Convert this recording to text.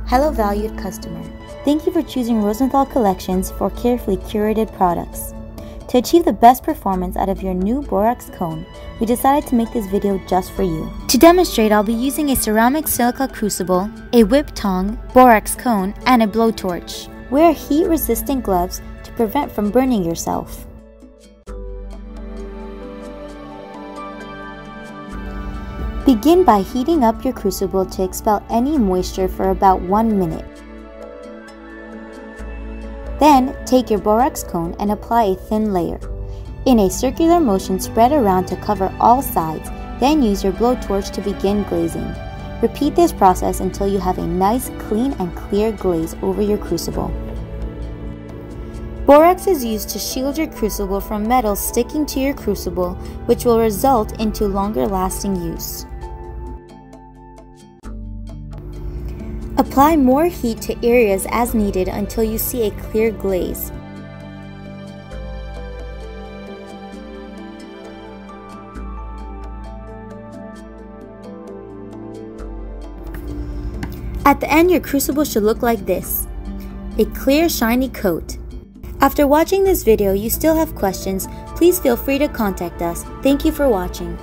Hello valued customer. Thank you for choosing Rosenthal Collections for carefully curated products. To achieve the best performance out of your new Borax cone, we decided to make this video just for you. To demonstrate, I'll be using a ceramic silica crucible, a whipped tong, borax cone, and a blowtorch. Wear heat-resistant gloves to prevent from burning yourself. Begin by heating up your crucible to expel any moisture for about 1 minute. Then, take your borax cone and apply a thin layer. In a circular motion, spread around to cover all sides, then use your blowtorch to begin glazing. Repeat this process until you have a nice, clean, and clear glaze over your crucible. Borax is used to shield your crucible from metals sticking to your crucible, which will result into longer lasting use. Apply more heat to areas as needed until you see a clear glaze. At the end, your crucible should look like this: a clear, shiny coat. After watching this video, you still have questions, please feel free to contact us. Thank you for watching.